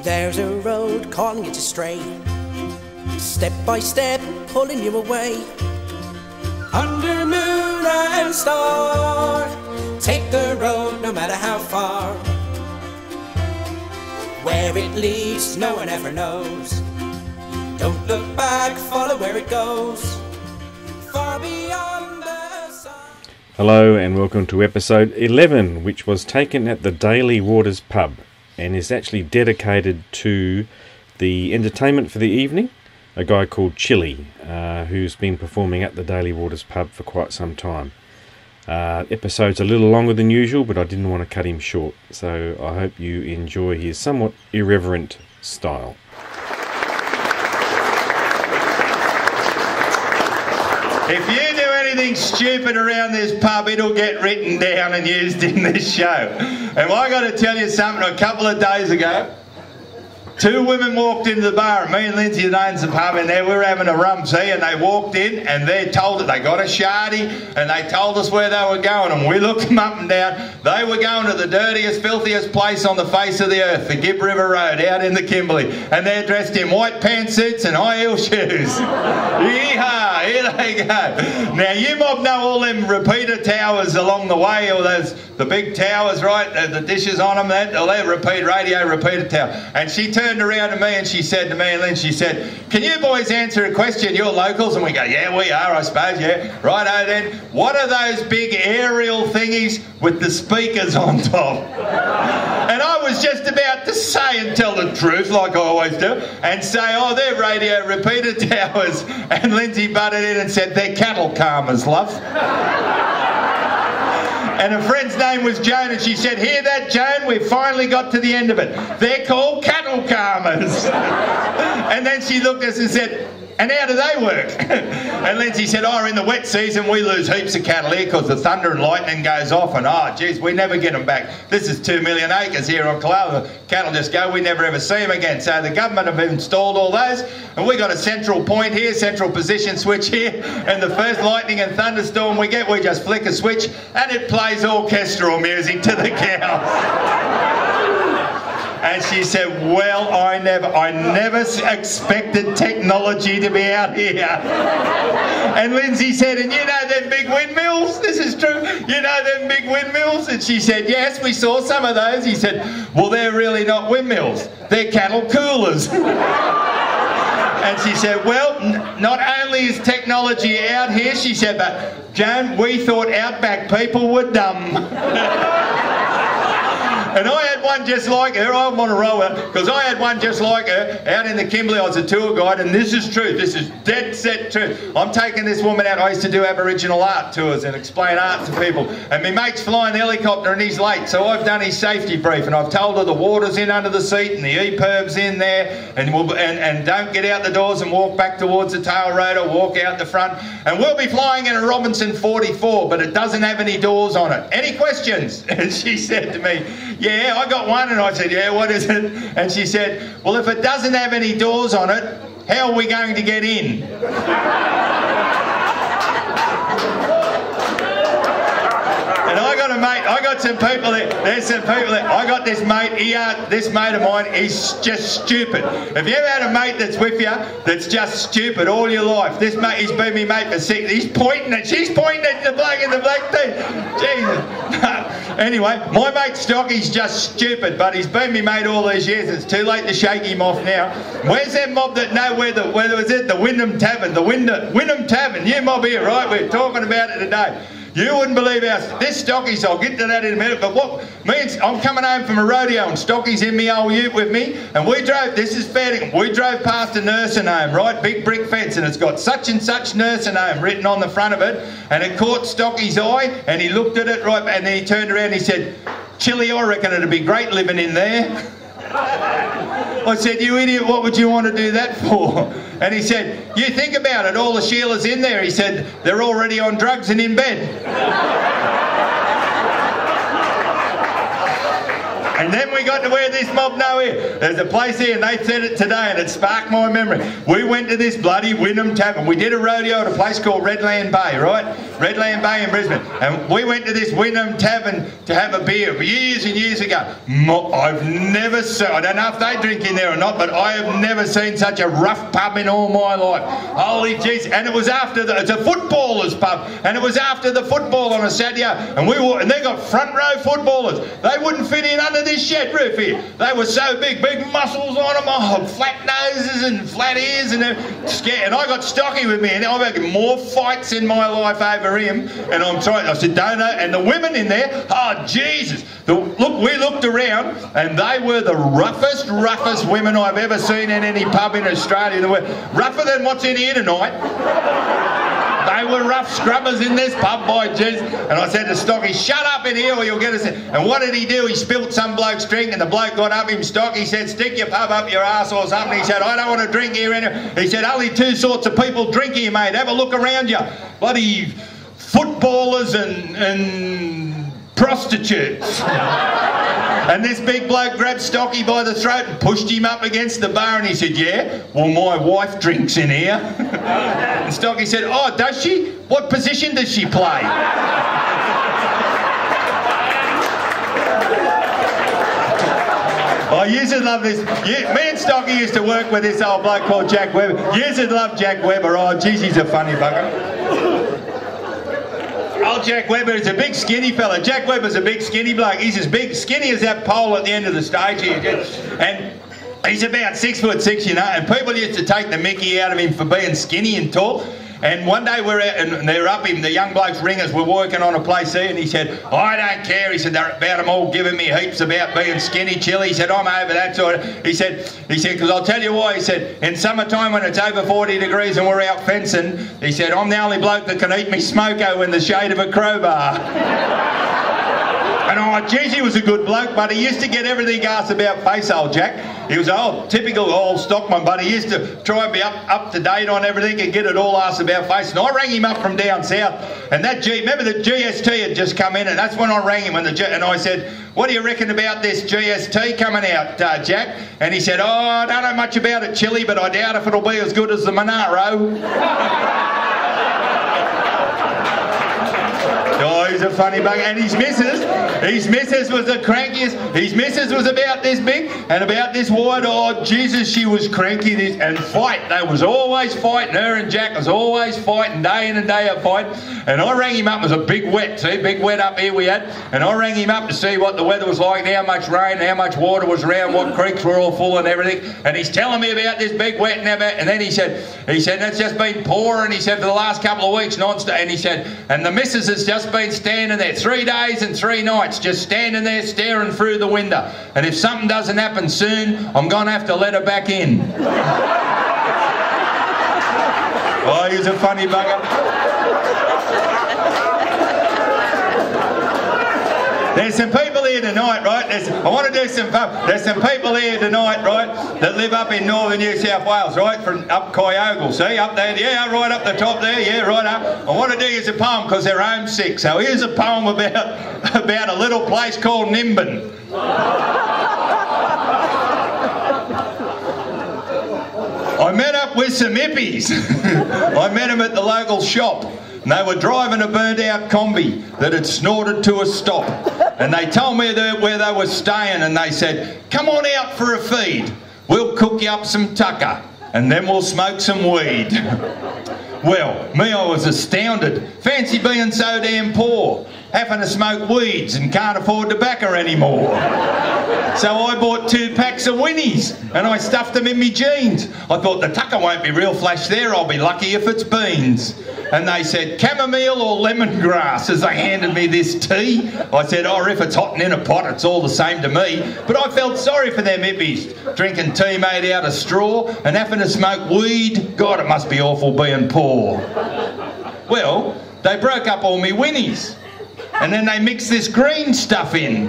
There's a road calling you to stray, step by step pulling you away. Under moon and star, take the road no matter how far. Where it leads no one ever knows. Don't look back, follow where it goes. Far beyond the sun. Hello and welcome to episode 11, which was taken at the Daly Waters Pub and is actually dedicated to the entertainment for the evening, a guy called Chilli, who's been performing at the Daly Waters Pub for quite some time. Episode's a little longer than usual, but I didn't want to cut him short, so I hope you enjoy his somewhat irreverent style. If you do anything stupid around this pub, it'll get written down and used in this show. And I got to tell you something, a couple of days ago, two women walked into the bar, and me and Lindsay that owns the pub in there, we were having a rum tea, and they walked in and they told us they got a shardy and they told us where they were going, and we looked them up and down. They were going to the dirtiest, filthiest place on the face of the earth, the Gibb River Road out in the Kimberley, and they're dressed in white pantsuits and high heel shoes. Yeehaw, here they go. Now you mob know all them repeater towers along the way, or those the big towers, right, the dishes on them, they're radio repeater tower. And she turned around to me and she said to me and Lynn, she said, "Can you boys answer a question? You're locals." And we go, "Yeah, we are, I suppose, yeah." Righto then, what are those big aerial thingies with the speakers on top? And I was just about to say and tell the truth, like I always do, and say, "Oh, they're radio repeater towers." And Lindsay butted in and said, "They're cattle calmers, love." And her friend's name was Joan, and she said, "Hear that, Joan? We've finally got to the end of it. They're called cattle calmers." And then she looked at us and said, "And how do they work?" And Lindsay said, "Oh, in the wet season we lose heaps of cattle here because the thunder and lightning goes off, and geez, we never get them back. This is 2 million acres here on Clough. The cattle just go, we never ever see them again." So the government have installed all those, and we got a central point here, central position switch here, and the first lightning and thunderstorm we get, we just flick a switch and it plays orchestral music to the cows. And she said, "Well, I never expected technology to be out here." And Lindsay said, "And you know them big windmills? This is true. You know them big windmills?" And she said, "Yes, we saw some of those." He said, "Well, they're really not windmills. They're cattle coolers." And she said, "Well, not only is technology out here," she said, "but Joan, we thought outback people were dumb." And I had one just like her. I want to roll her because I had one just like her out in the Kimberley. I was a tour guide, and this is true. This is dead set truth. I'm taking this woman out. I used to do Aboriginal art tours and explain art to people. And my mate's flying the helicopter and he's late, so I've done his safety brief and I've told her the water's in under the seat and the EPIRB's in there, and don't get out the doors and walk back towards the tail rotor. Walk out the front, and we'll be flying in a Robinson 44, but it doesn't have any doors on it. Any questions? And she said to me, "Yeah, I got one." And I said, "Yeah, what is it?" And she said, "Well, if it doesn't have any doors on it, how are we going to get in?" And I got a mate, I got some people there, there's some people there. I got this mate, this mate of mine, he's just stupid. Have you ever had a mate that's with you that's just stupid all your life? This mate, he's been my mate for 6, she's pointing at the bloke in the black tee. Jesus. Anyway, my mate Stocky's just stupid, but he's been my mate all these years. It's too late to shake him off now. Where's that mob that know where was it? The Wyndham Tavern, the Wyndham Tavern. You mob here, right? We're talking about it today. You wouldn't believe this Stocky's, I'll get to that in a minute, but I'm coming home from a rodeo and Stocky's in me old ute with me, and we drove past a nursing home, right, big brick fence, and it's got such and such nursing home written on the front of it, and it caught Stocky's eye, and he looked at it, right, and then he turned around and he said, "Chilli, I reckon it'd be great living in there." I said, "You idiot, what would you want to do that for?" And he said, "You think about it, all the Sheilas in there," he said, "they're already on drugs and in bed." And then we got to where this mob know here. There's a place here, and they said it today, and it sparked my memory. We went to this bloody Wyndham Tavern. We did a rodeo at a place called Redland Bay, right? Redland Bay in Brisbane. And we went to this Wyndham Tavern to have a beer years and years ago. I've never seen, I don't know if they drink in there or not, but I have never seen such a rough pub in all my life. Holy jeez. And it was after, it's a footballers pub, and it was after the football on a Saturday, and they got front row footballers. They wouldn't fit in under this shed roof here. They were so big muscles on them, flat noses and flat ears, and they're scared. And I got Stocky with me, and I've had more fights in my life over him. And I'm sorry, I said, don't know. And the women in there, oh Jesus! We looked around, and they were the roughest women I've ever seen in any pub in Australia. They were rougher than what's in here tonight. They were rough scrubbers in this pub, by jeez. And I said to Stocky, shut up in here or you'll get us in. And what did he do? He spilt some bloke's drink, and the bloke got up him, Stocky. He said, stick your pub up your arse or something. He said, I don't want to drink here anymore. He said, only two sorts of people drink here, mate. Have a look around you. Bloody footballers and prostitutes. And this big bloke grabbed Stocky by the throat and pushed him up against the bar, and he said, yeah, well, my wife drinks in here. And Stocky said, oh, does she? What position does she play? I used to love this. Me and Stocky used to work with this old bloke called Jack Webber. Used to love Jack Webber. Oh, geez, he's a funny bugger. Old Jack Webber is a big skinny fella. Jack Webber's a big skinny bloke. He's as big, skinny as that pole at the end of the stage here. And he's about 6'6", you know, and people used to take the mickey out of him for being skinny and tall. And one day we're out, and they're up him, the young blokes ringers were working on a place here, and he said, I don't care. He said, they're about them all giving me heaps about being skinny, Chilli. He said, I'm over that sort of. He said, because I'll tell you why. He said, in summertime when it's over 40 degrees and we're out fencing, he said, I'm the only bloke that can eat me smoko in the shade of a crowbar. And oh, geez, he was a good bloke, but he used to get everything asked about face, old Jack. He was an typical old stockman, but he used to try and be up to date on everything and get it all asked about face. And I rang him up from down south, and remember the GST had just come in, and that's when I rang him, and I said, what do you reckon about this GST coming out, Jack? And he said, oh, I don't know much about it, Chilli, but I doubt if it'll be as good as the Monaro. Oh, he's a funny bugger. And his missus was the crankiest. His missus was about this big and about this wide. Oh, Jesus, she was cranky. And fight. They was always fighting. Her and Jack was always fighting, day in and day out fighting. And I rang him up. It was a big wet, see, big wet up here we had. And I rang him up to see what the weather was like, and how much rain, how much water was around, what creeks were all full and everything. And he's telling me about this big wet and everything. And then he said, it's just been pouring. He said, for the last couple of weeks, non-stop. And he said, and the missus has just been standing there 3 days and 3 nights, just standing there staring through the window. And if something doesn't happen soon, I'm going to have to let her back in. Oh, he's a funny bugger. There's some people here tonight, right? I want to do some fun. There's some people here tonight, right, that live up in northern New South Wales, right, from up Kyogle, see, up there, yeah, right up the top there, yeah, right up. I want to do you a poem because they're homesick. So here's a poem about a little place called Nimbin. I met up with some hippies. I met them at the local shop. And they were driving a burnt-out combi that had snorted to a stop. And they told me where they were staying, and they said, come on out for a feed. We'll cook you up some tucker, and then we'll smoke some weed. Well, me, I was astounded. Fancy being so damn poor, having to smoke weeds and can't afford tobacco anymore. So I bought 2 packs of Winnies and I stuffed them in me jeans. I thought the tucker won't be real flash there, I'll be lucky if it's beans. And they said, chamomile or lemongrass, as they handed me this tea. I said, oh, if it's hot and in a pot, it's all the same to me. But I felt sorry for them hippies, drinking tea made out of straw and having to smoke weed. God, it must be awful being poor. Well, they broke up all me Winnies. And then they mixed this green stuff in.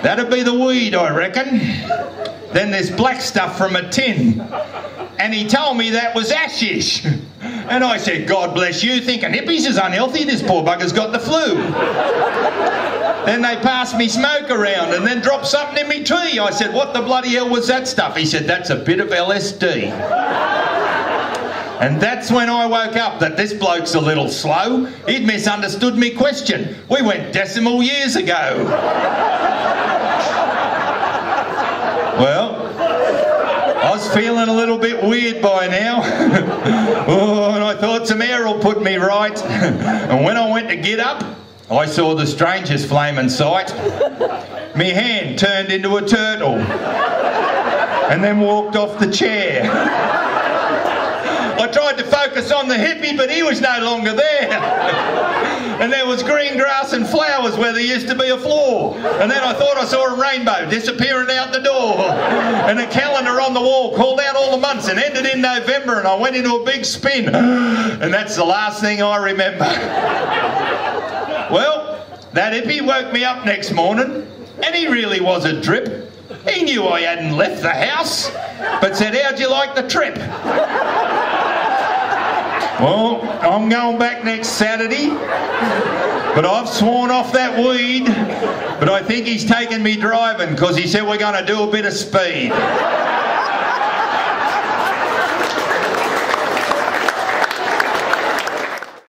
That'd be the weed, I reckon. Then this black stuff from a tin. And he told me that was hashish. And I said, God bless you, thinking hippies is unhealthy, this poor bugger's got the flu. Then they passed me smoke around and then dropped something in me tea. I said, what the bloody hell was that stuff? He said, that's a bit of LSD. And that's when I woke up that this bloke's a little slow. He'd misunderstood me question. We went decimal years ago. Well, I was feeling a little bit weird by now. Oh, and I thought some air will put me right. And when I went to get up, I saw the strangest flaming sight. Me hand turned into a turtle and then walked off the chair. I tried to focus on the hippie, but he was no longer there. And there was green grass and flowers where there used to be a floor. And then I thought I saw a rainbow disappearing out the door. And a calendar on the wall called out all the months and ended in November, and I went into a big spin. And that's the last thing I remember. Well, that hippie woke me up next morning, and he really was a drip. He knew I hadn't left the house, but said, "How'd you like the trip?" Well, I'm going back next Saturday, but I've sworn off that weed, but I think he's taken me driving because he said we're going to do a bit of speed.